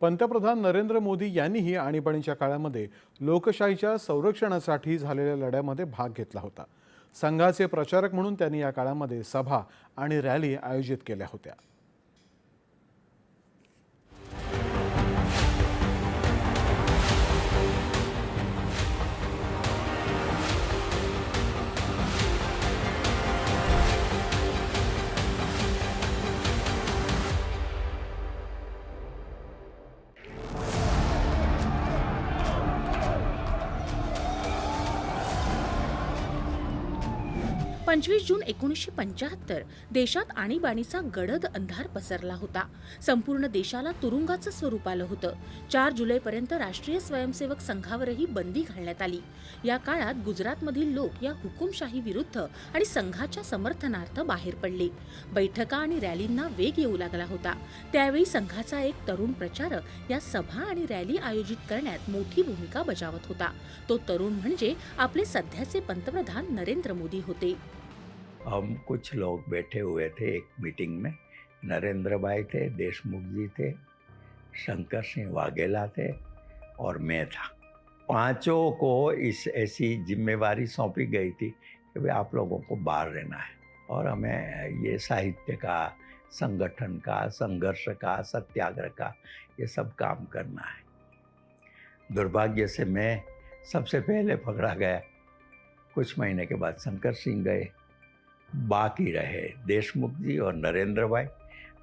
पंतप्रधान नरेंद्र मोदी यांनीही आणीबाणीच्या काळामध्ये लोकशाहीच्या संरक्षणासाठी झालेल्या लढ्यामध्ये भाग घेतला होता। संघाचे प्रचारक म्हणून त्यांनी या काळामध्ये सभा आणि रॅली आयोजित केल्या होत्या। जून 1975 देशात आणीबाणीचा गडद अंधार पसरला होता। संपूर्ण देशाला तुरुंगाचं स्वरूप आलं होतं। 4 जुलैपर्यंत राष्ट्रीय स्वयंसेवक संघावरही बंदी घालण्यात आली। या काळात गुजरातमधील लोक या हुकुमशाही विरुद्ध आणि संघाच्या समर्थनार्थ बाहेर पडले। बैठका आणि रॅलींना वेग येऊ लागला होता। त्यावेळी संघाचा एक तरुण प्रचारक या सभा आणि रॅली आयोजित करण्यात मोठी भूमिका बजावत होता। तो तरुण म्हणजे आपले सध्याचे पंतप्रधान नरेंद्र मोदी होते। हम कुछ लोग बैठे हुए थे एक मीटिंग में। नरेंद्र भाई थे, देशमुख जी थे, शंकर सिंह वाघेला थे और मैं था। पांचों को इस ऐसी जिम्मेवारी सौंपी गई थी कि भाई आप लोगों को बाहर रहना है और हमें ये साहित्य का, संगठन का, संघर्ष का, सत्याग्रह का ये सब काम करना है। दुर्भाग्य से मैं सबसे पहले पकड़ा गया। कुछ महीने के बाद शंकर सिंह गए, बाकी रहे देशमुख जी और नरेंद्र भाई।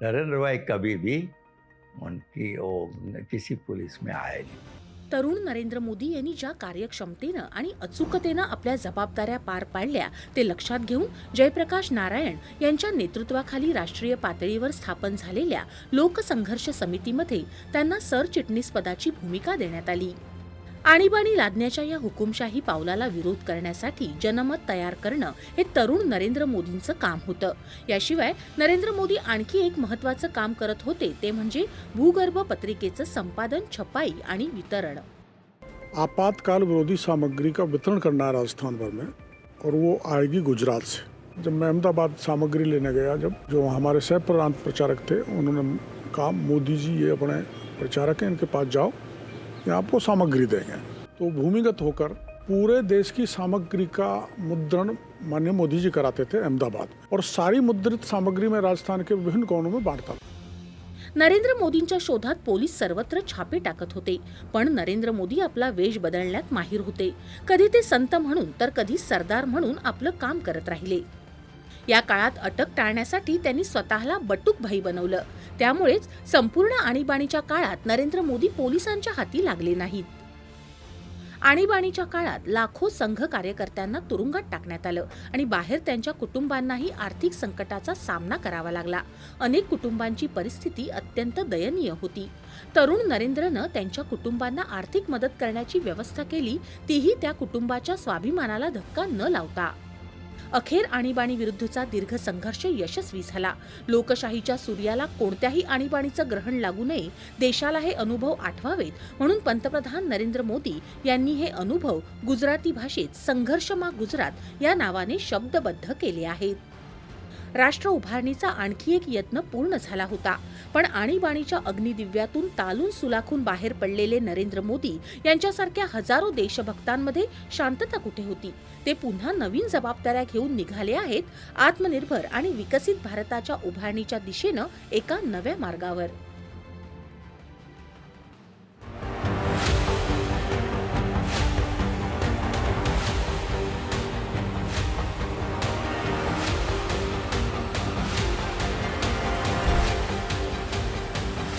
नरेंद्र भाई कभी भी उनकी किसी पुलिस में आए नहीं। तरुण नरेंद्र मोदी यांनी ज्या कार्यक्षमतेनं आणि अचूकतेनं आपल्या जबाबदाऱ्या पार पाडल्या ते लक्षात घेऊन जयप्रकाश नारायण यांच्या नेतृत्वाखाली राष्ट्रीय पातळीवर स्थापन झालेल्या लोकसंघर्ष समितीमध्ये त्यांना सरचिटणीस पदाची भूमिका देण्यात आली। आणीबाणी लादण्याच्या या हुकुमशाही पावलाला विरोध करण्यासाठी जनमत तयार करणं हे तरुण नरेंद्र मोदींचं काम होतं। याशिवाय नरेंद्र मोदी आणखी एक महत्त्वाचं काम करत होते, ते म्हणजे भूगर्भ पत्रिकेचं संपादन, छपाई आणि वितरण। आपातकाल विरोधी सामग्री का वितरण करना है राजस्थान भर में, और वो आएगी गुजरात से। जब मैं अहमदाबाद सामग्री लेने गया, जब जो हमारे सह प्रांत प्रचारक थे, उन्होंने कहा मोदी जी ये अपने प्रचारक हैं, इनके पास जाओ, ये आपको सामग्री देंगे। तो भूमिगत होकर पूरे देश की सामग्री का मुद्रण माननीय मोदी जी कराते थे अहमदाबाद में, और सारी मुद्रित सामग्री में राजस्थान के विभिन्न कोणों में बांटता। नरेंद्र मोदींच्या शोधात पोलीस सर्वत्र छापे टाकत होते, पण नरेंद्र मोदी आपला वेश बदलण्यात माहिर होते। कधी ते संत म्हणून तर कधी सरदार म्हणून आपलं काम करत राहिले। या काळात अटक टाळण्यासाठी त्यांनी स्वतःला बटुक भाई बनवलं। त्यामुळेच संपूर्ण आणीबाणीच्या काळात नरेंद्र मोदी पोलिसांच्या हाती लागले नाहीत। आणीबाणीच्या काळात लाखो संघ कार्यकर्त्यांना तुरुंगात टाकण्यात आलं आणि बाहेर त्यांच्या कुटुंबांनाही आर्थिक संकटाचा सामना करावा लागला। अनेक कुटुंबांची परिस्थिती अत्यंत दयनीय होती। तरुण नरेंद्रनं त्यांच्या कुटुंबांना आर्थिक मदत करण्याची व्यवस्था केली, तीही त्या कुटुंबाच्या स्वाभिमानाला धक्का न लावता। अखेर आणीबाणी विरुद्धचा दीर्घ संघर्ष यशस्वी झाला। लोकशाहीच्या सूर्याला कोणत्याही आणीबाणीचं ग्रहण लागू नये, देशाला हे अनुभव आठवावेत म्हणून पंतप्रधान नरेंद्र मोदी यांनी हे अनुभव गुजराती भाषेत संघर्ष मा गुजरात या नावाने शब्दबद्ध केले आहेत। राष्ट्र उभारणीचा आणखी एक यत्न पूर्ण झाला होता, पण आणीबाणीच्या अग्निदिव्यातून तालून सुलाखून बाहेर पडलेले नरेंद्र मोदी यांच्यासारख्या हजारो देशभक्तांमध्ये शांतता कुठे होती? ते पुन्हा नवीन जबाबदाऱ्या घेऊन निघाले आहेत, आत्मनिर्भर आणि विकसित भारताच्या उभारणीच्या दिशेनं एका नव्या मार्गावर।